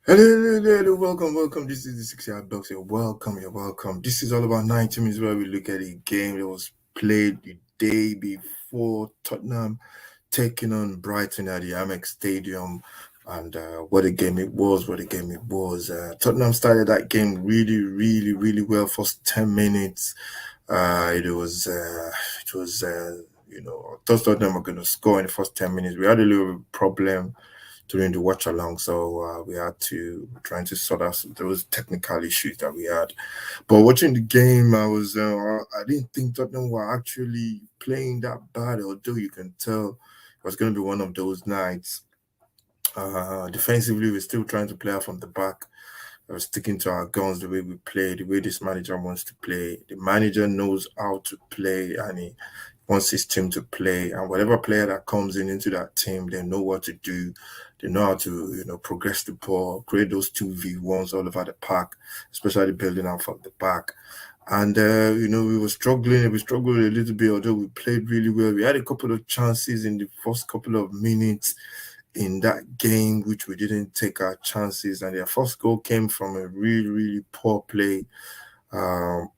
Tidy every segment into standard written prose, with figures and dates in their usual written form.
Hello, hello, hello, hello, welcome. This is the 6 yard box. You're welcome. This is all about 90 minutes where we look at a game that was played the day before Tottenham taking on Brighton at the Amex Stadium. And what a game it was! What a game it was! Tottenham started that game really well. First 10 minutes, I thought Tottenham were going to score in the first 10 minutes. We had a little problem during the watch along. So we had to trying to sort out those technical issues that we had. But watching the game, I didn't think Tottenham were actually playing that bad. Although you can tell it was going to be one of those nights. Defensively, we're still trying to play out from the back. We're sticking to our guns the way we play, the way this manager wants to play. The manager knows how to play, and he wants his team to play. And whatever player that comes in into that team, they know what to do. They know how to, progress the ball, create those 2v1s all over the park, especially building out from the back. And we struggled a little bit, although we played really well. We had a couple of chances in the first couple of minutes in that game, which we didn't take our chances. And their first goal came from a really poor play um,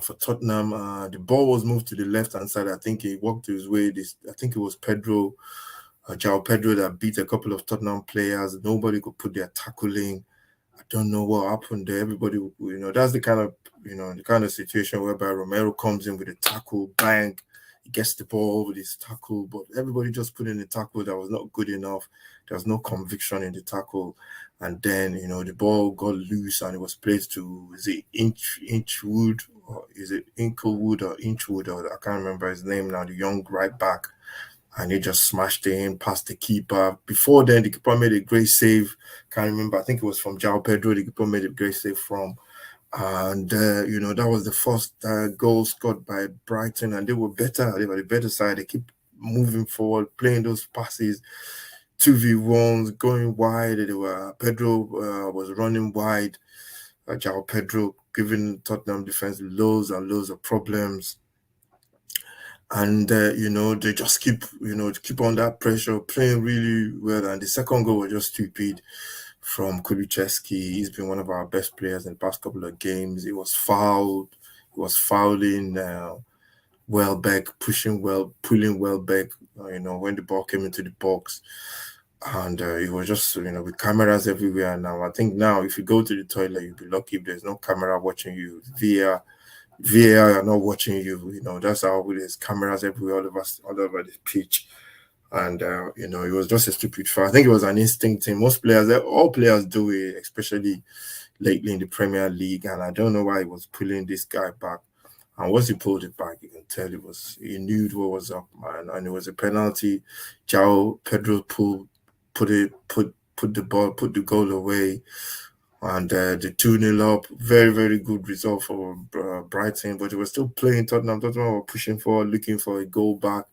for Tottenham. The ball was moved to the left hand side. I think he walked his way. I think it was João Pedro, that beat a couple of Tottenham players. Nobody could put their tackle in. I don't know what happened there. Everybody, that's the kind of situation whereby Romero comes in with a tackle, bang, he gets the ball with his tackle, but everybody just put in a tackle that was not good enough. There was no conviction in the tackle, and then the ball got loose and it was played to, is it Inchwood, or is it Inklewood or Inchwood, or I can't remember his name now, the young right back, and he just smashed it in past the keeper. Before then, the keeper made a great save. Can't remember. I think it was from João Pedro. The keeper made a great save from. And, that was the first goal scored by Brighton, and they were better. They were the better side. They keep moving forward, playing those passes, 2v1s, going wide. Pedro was running wide. João Pedro giving Tottenham defense loads and loads of problems, and they just keep on that pressure, playing really well. And the second goal was just stupid from Kulusevski. He's been one of our best players in the past couple of games. He was fouled. He was fouling Welbeck, pulling Welbeck. When the ball came into the box, and it was just with cameras everywhere now. I think now if you go to the toilet, you'll be lucky if there's no camera watching you. VAR are not watching you. That's how it is. Cameras everywhere, all over the pitch. And it was just a stupid foul. I think it was an instinct thing. All players do it, especially lately in the Premier League. And I don't know why he was pulling this guy back. And once he pulled it back, you can tell he knew what was up, man. And it was a penalty. João Pedro put the goal away, and the 2-0 up. Very good result for Brighton, but they were still playing Tottenham. Tottenham were pushing forward, looking for a goal back,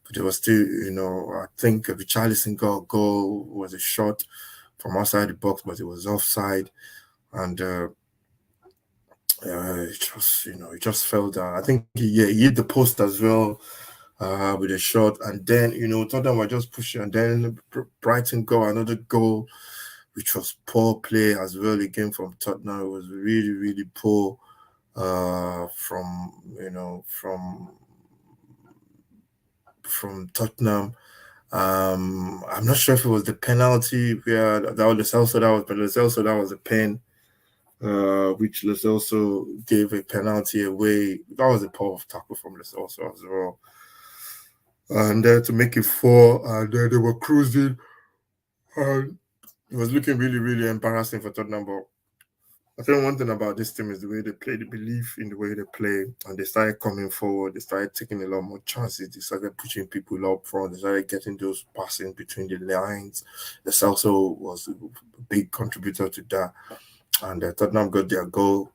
but they were still, I think Richarlison got a goal, was a shot from outside the box, but it was offside, and it just fell down. I think he hit the post as well with a shot, and then Tottenham were just pushing, and then Brighton got another goal, which was poor play as well again from Tottenham. It was really poor from Tottenham. I'm not sure if it was the penalty where that was Lo Celso that was a pen, which Lo Celso gave a penalty away. That was a poor tackle from Lo Celso as well. And then to make it 4, and then they were cruising, and it was looking really embarrassing for Tottenham. But I think one thing about this team is the way they play, the belief in the way they play, and they started coming forward. They started taking a lot more chances. They started pushing people up front. They started getting those passing between the lines. This also was a big contributor to that. And Tottenham got their goal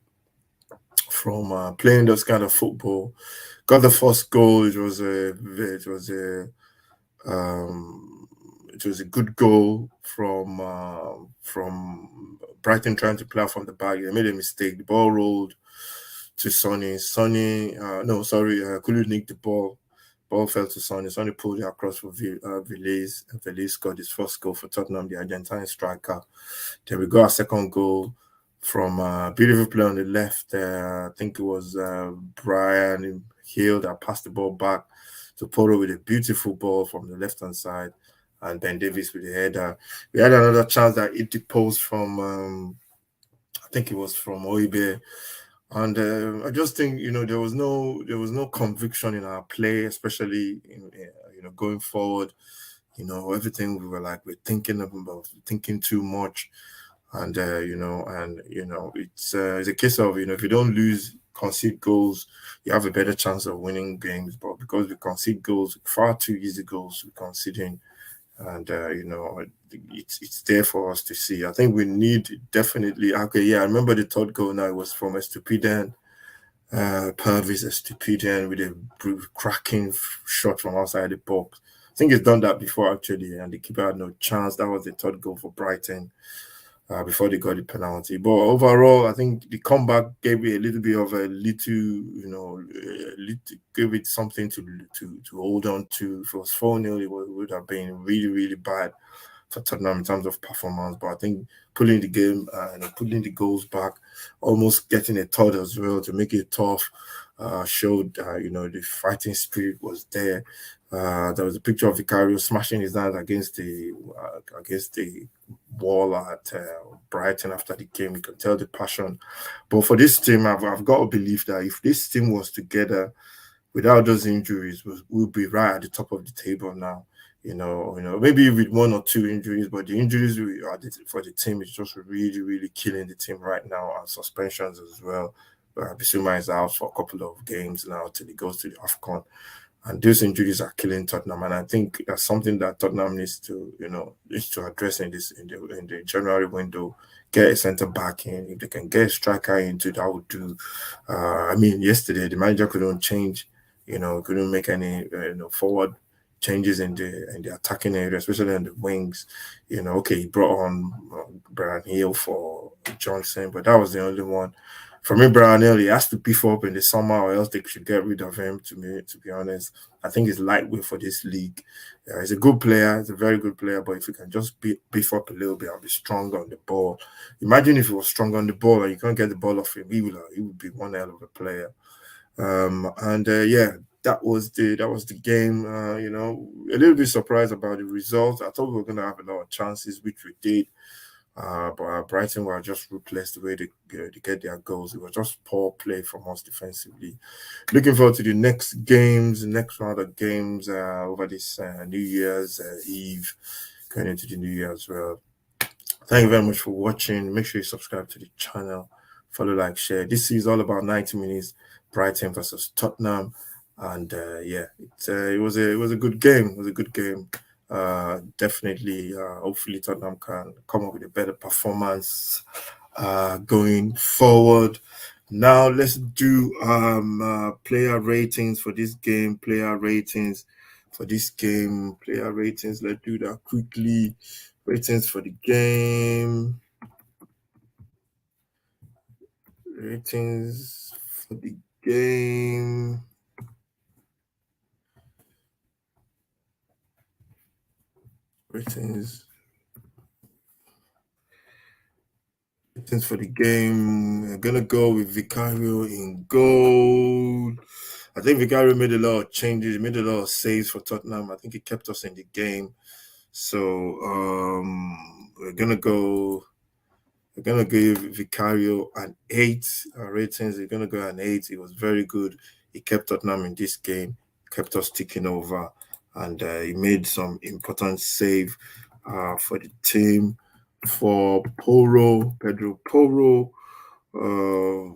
from playing those kind of football. Got the first goal. It was a good goal from Brighton trying to play out from the back. They made a mistake. The ball rolled to Sonny. Kulu nicked the ball, ball fell to Sonny. Sonny pulled it across for Villiers, and Villiers scored his first goal for Tottenham, the Argentine striker. Then we got a second goal from a beautiful play on the left. I think it was Brian Hill that passed the ball back to Porto with a beautiful ball from the left hand side, and Ben Davis with the header. We had another chance that hit the post from I think it was from Oibe, and I just think there was no conviction in our play, especially going forward. Everything we were like we're thinking about thinking too much, and it's a case of if you don't lose concede goals, you have a better chance of winning games. But because we concede goals, far too easy goals we're conceding, and it's there for us to see. I think we need definitely. Okay, yeah, I remember the third goal. Now it was from Estupidem, Purvis Estupidem with a cracking shot from outside the box. I think he's done that before actually, and the keeper had no chance. That was the third goal for Brighton before they got the penalty. But overall, I think the comeback gave it a little bit of a little, gave it something to hold on to. If it was 4-0, it would have been really, really bad for Tottenham in terms of performance. But I think pulling the game and pulling the goals back, almost getting a third as well to make it tough, showed the fighting spirit was there. There was a picture of Vicario smashing his hands against the wall at Brighton after the game. You can tell the passion. But for this team, I've got to believe that if this team was together without those injuries, we'll be right at the top of the table now. Maybe with one or two injuries, but the injuries for the team is just really, really killing the team right now, and suspensions as well. Bissouma is out for a couple of games now till he goes to the AFCON. And those injuries are killing Tottenham, and I think that's something that Tottenham needs to address in the January window. Get a centre back in. If they can get a striker into, that would do. I mean, yesterday the manager couldn't change, couldn't make any forward changes in the attacking area, especially in the wings. Okay, he brought on Brian Hill for Johnson, but that was the only one. For me, Brian Hill, he has to beef up in the summer, or else they should get rid of him. To be honest, I think he's lightweight for this league. He's a good player. He's a very good player. But if he can just beef up a little bit and be stronger on the ball, imagine if he was strong on the ball and you can't get the ball off him, he would be one hell of a player. And yeah, that was the game. A little bit surprised about the result. I thought we were gonna have a lot of chances, which we did. But Brighton were just ruthless the way they get their goals. It was just poor play from us defensively. Looking forward to the next round of games over this New Year's Eve, going into the New Year as well. Thank you very much for watching. Make sure you subscribe to the channel, follow, like, share. This is all about 90 minutes, Brighton versus Tottenham, and yeah, it was a good game. It was a good game. Definitely, hopefully Tottenham can come up with a better performance going forward. Now let's do player ratings for this game. Player ratings for this game. Player ratings. Let's do that quickly. Ratings for the game. Ratings for the game. Ratings. Ratings for the game. I'm gonna go with Vicario in goal. I think Vicario made a lot of changes, made a lot of saves for Tottenham. I think he kept us in the game. So we're gonna go. We're gonna give Vicario an 8 ratings. We're gonna go an 8. He was very good. He kept Tottenham in this game, kept us ticking over, and he made some important save for the team. For Pedro Poro,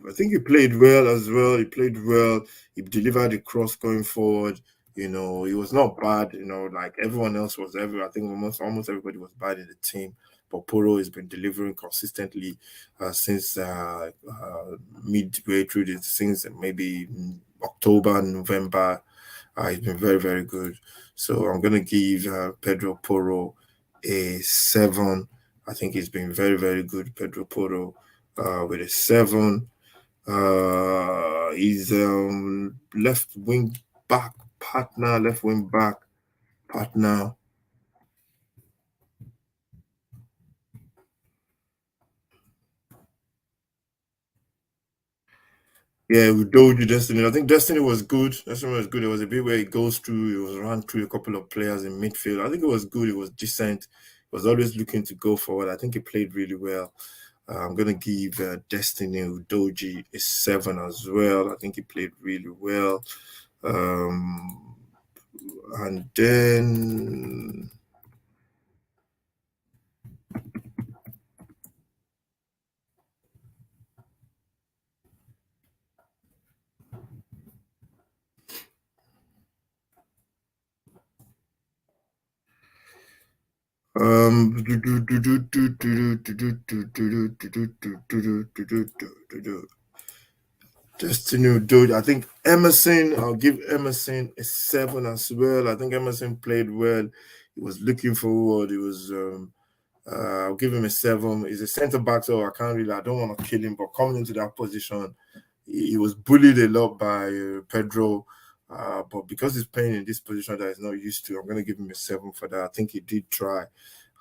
I think he played well as well. He played well. He delivered the cross going forward. He was not bad. Like everyone else was. I think almost everybody was bad in the team. But Poro has been delivering consistently since midway through since maybe October, November. He's been very, very good. So I'm gonna give Pedro Poro a 7. I think he's been very, very good, Pedro Poro, with a 7. He's left wing back partner, left wing back partner. Yeah, we told you Destiny. I think Destiny was good. Destiny was good. It was a bit where it goes through. It was run through a couple of players in midfield. I think it was good. It was decent. It was always looking to go forward. I think he played really well. I'm gonna give Destiny Udoji a 7 as well. I think he played really well. Um, and then Destiny Udoji. I think Emerson. I'll give Emerson a 7 as well. I think Emerson played well. He was looking forward. He was. I'll give him a 7. He's a centre back, so I can't really. I don't want to kill him, but coming into that position, he was bullied a lot by Pedro. But because he's playing in this position that he's not used to, I'm going to give him a 7 for that. I think he did try,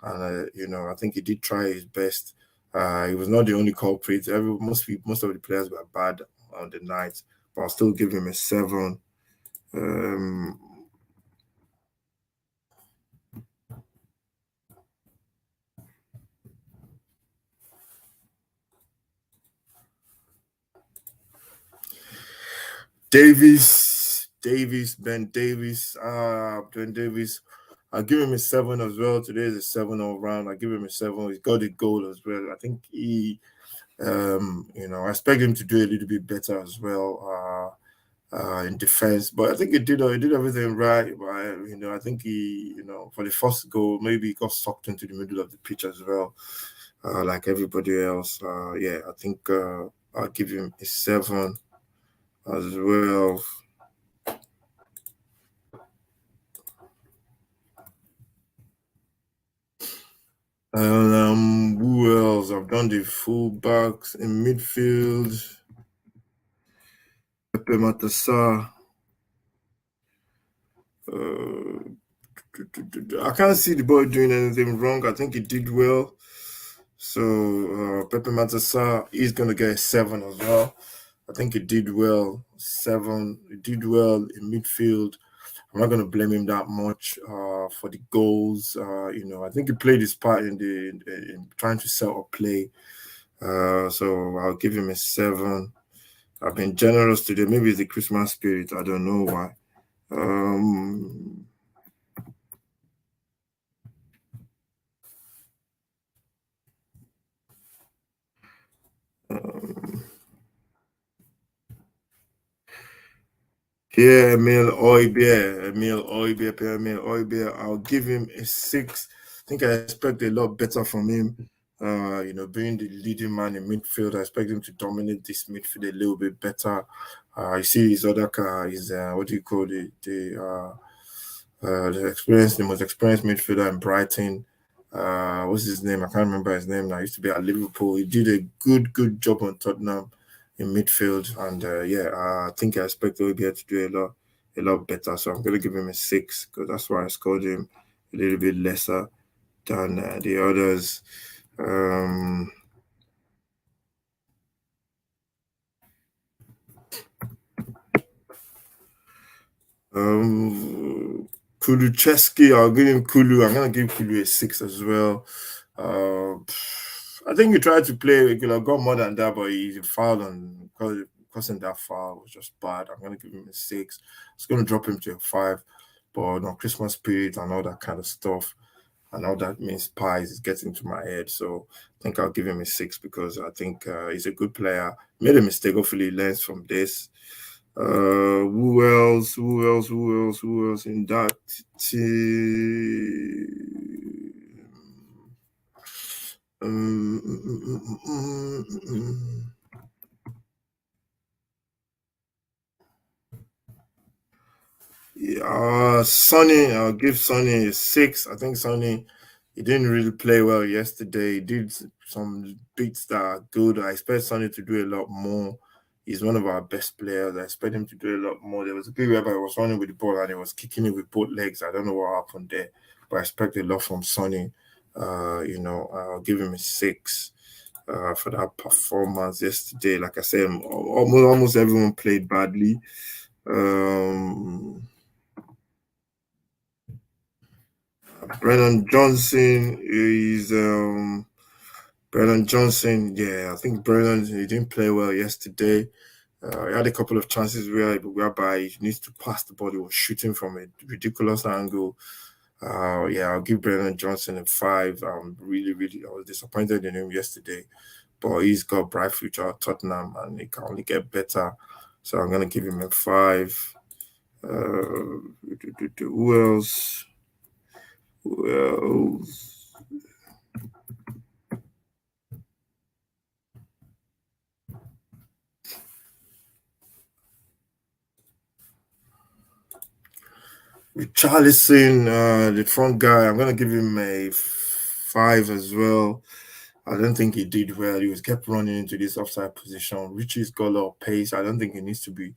and I think he did try his best. He was not the only culprit. Most of the players were bad on the night, but I'll still give him a 7. Um, Ben Davis, Ben Davis. I'll give him a 7 as well. Today is a 7 all round. I'll give him a 7. He's got a goal as well. I think I expect him to do a little bit better as well in defense. But I think he did everything right. But I think for the first goal, maybe he got sucked into the middle of the pitch as well, like everybody else. Yeah, I think I'll give him a 7 as well. Who else? I've done the fullbacks in midfield. Pepe Matassa. Uh, I can't see the boy doing anything wrong. I think he did well. So Pepe Matassa is gonna get a 7 as well. I think he did well. 7. He did well in midfield. I'm not gonna blame him that much for the goals. I think he played his part in trying to set up play. So I'll give him a 7. I've been generous today. Maybe it's the Christmas spirit. I don't know why. Um, um, yeah, Emil Oibia. I'll give him a 6. I think I expect a lot better from him. Being the leading man in midfield, I expect him to dominate this midfield a little bit better. You see his other car, his what do you call it? The most experienced midfielder in Brighton. What's his name? I can't remember his name now. He used to be at Liverpool. He did a good job on Tottenham in midfield, and I think I expect he'll be able to do a lot better. So I'm gonna give him a 6 because that's why I scored him a little bit lesser than the others. Um, Kulucheski, I'll give him Kulu. I'm gonna give Kulu a 6 as well. Uh, I think he tried to play. He could have got more than that, but he fouled on causing that foul was just bad. I'm gonna give him a 6. It's gonna drop him to a 5, but no Christmas spirit and all that kind of stuff and all that means pies is getting to my head. So I think I'll give him a 6 because I think he's a good player. Made a mistake. Hopefully, he learns from this. Who else? Who else? Who else? Who else in that team? Um, mm, mm, mm, mm, mm. Yeah, Sonny, I'll give Sonny a 6. I think Sonny, he didn't really play well yesterday. He did some beats that are good. I expect Sonny to do a lot more He's one of our best players. I expect him to do a lot more. There was a period where I was running with the ball and he was kicking it with both legs. I don't know what happened there, but I expect a lot from Sonny. I'll give him a six for that performance yesterday. Like I said, almost everyone played badly. Um, Brennan Johnson is Brennan Johnson. Yeah, I think Brennan he didn't play well yesterday. He had a couple of chances whereby he needs to pass the ball. He was shooting from a ridiculous angle. Yeah, I'll give Brennan Johnson a five. I was disappointed in him yesterday, but he's got bright future at Tottenham and he can only get better. So I'm gonna give him a five. Who else? Who else? Richarlison, the front guy, I'm gonna give him a five as well. I don't think he did well. He was kept running into this offside position. Richie's got a lot of pace. I don't think he needs to be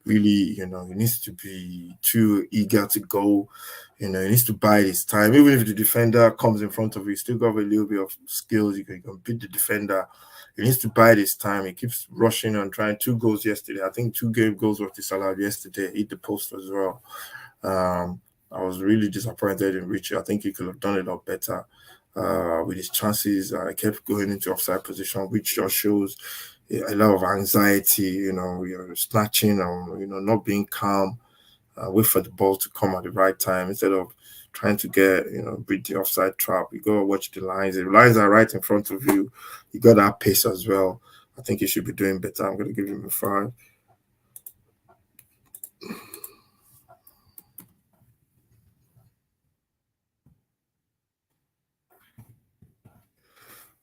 really, he needs to be too eager to go. He needs to bide his time. Even if the defender comes in front of you, still got a little bit of skills. You can beat the defender. He needs to bide his time. He keeps rushing and trying. Two goals yesterday. I think two game goals were disallowed yesterday. Hit the post as well. I was really disappointed in Richie. I think he could have done a lot better with his chances. I kept going into offside position, which just shows a lot of anxiety. You're snatching and not being calm. Wait for the ball to come at the right time instead of trying to get beat the offside trap. You gotta watch the lines. The lines are right in front of you. You got that pace as well. I think he should be doing better. I'm gonna give him a five.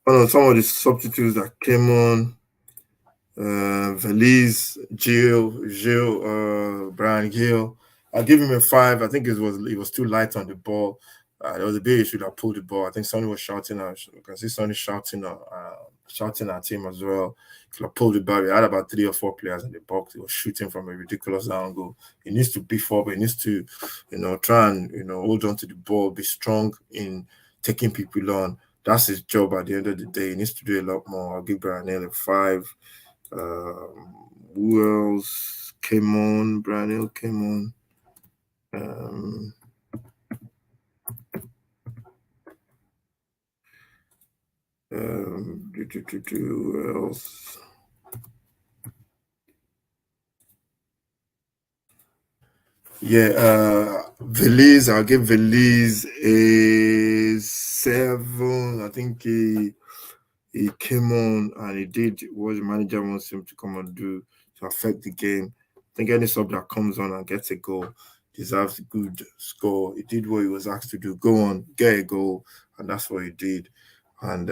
One of some of the substitutes that came on, Valise, Gil, Brian Gill. I'll give him a five. I think it was too light on the ball. There was a big issue that pulled the ball. I think Sonny was shouting. You can see Sonny shouting at him as well. He could have pulled the ball. He had about three or four players in the box. He was shooting from a ridiculous angle. He needs to beef up. He needs to, try and hold on to the ball, be strong in taking people on. That's his job at the end of the day. He needs to do a lot more. I'll give Brian Hill a five. Who else came on? Brian Hill came on. Um, who else? Yeah, Veliz. I'll give Veliz a seven. I think he came on and he did what the manager wants him to come and do to affect the game. I think any sub that comes on and gets a goal deserves a good score. He did what he was asked to do. Go on, get a goal, and that's what he did. And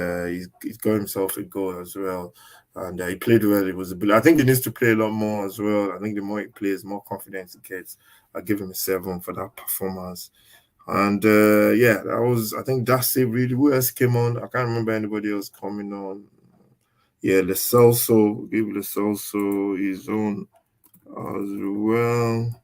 he's got himself a goal as well. And he played well. I think he needs to play a lot more as well. I think the more he plays, more confidence he gets. I give him a seven for that performance. And yeah, I think that's it really. Who else came on? I can't remember anybody else coming on. Yeah, Lecelso, give Lecelso his own as well.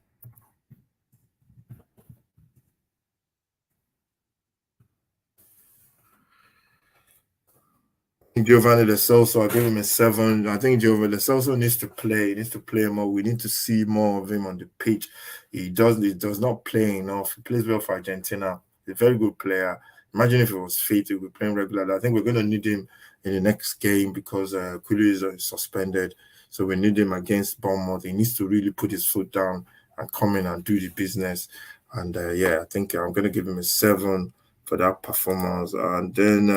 Giovanni Lo Celso, I give him a seven. I think Giovanni Lo Celso needs to play. He needs to play more. We need to see more of him on the pitch. He does not play enough. He plays well for Argentina. He's a very good player. Imagine if it was fit, he would be playing regularly. I think we're going to need him in the next game because Kulu is suspended. So we need him against Bournemouth. He needs to really put his foot down and come in and do the business. And yeah, I think I'm going to give him a seven for that performance. And then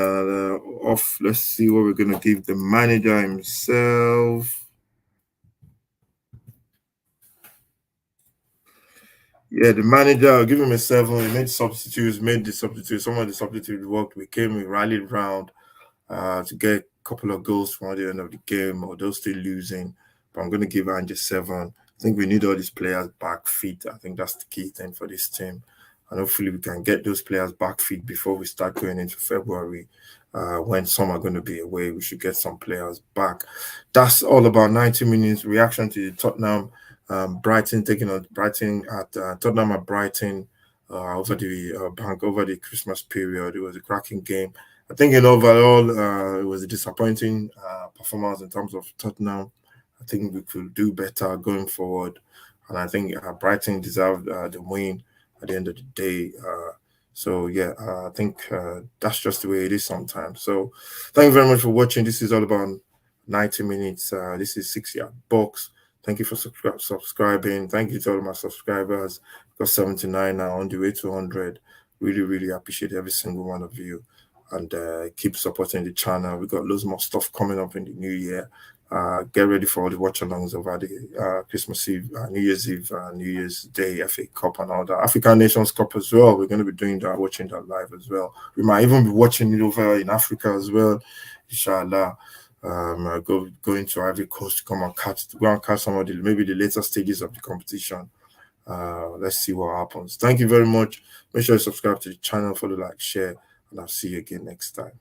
let's see what we're going to give the manager himself. Yeah, the manager, I'll give him a seven. He made the substitutes. Some of the substitutes worked. We rallied round to get a couple of goals from the end of the game, although still losing. But I'm going to give Ange seven. I think we need all these players back fit. I think that's the key thing for this team. and hopefully we can get those players back fit before we start going into February. When some are going to be away, we should get some players back. That's all about 90 minutes reaction to the Tottenham, Brighton taking on Brighton at Tottenham at Brighton over the bank over the Christmas period. It was a cracking game. I think in overall, it was a disappointing performance in terms of Tottenham. I think we could do better going forward, and I think Brighton deserved the win at the end of the day. So yeah, I think that's just the way it is sometimes. So thank you very much for watching. This is all about 90 minutes. This is 6 Yard Box. Thank you for subscribing. Thank you to all my subscribers. Got 79 now, on the way to 100. Really, really appreciate every single one of you. And keep supporting the channel. We got loads more stuff coming up in the new year. Get ready for all the watch alongs over the Christmas Eve, New Year's Eve, New Year's Day, FA Cup, and all that. African Nations Cup as well. We're going to be doing that, watching that live as well. We might even be watching it over in Africa as well, inshallah. Going to Ivory Coast to go and catch some of maybe the later stages of the competition. Let's see what happens. Thank you very much. Make sure you subscribe to the channel, follow, like, share, and I'll see you again next time.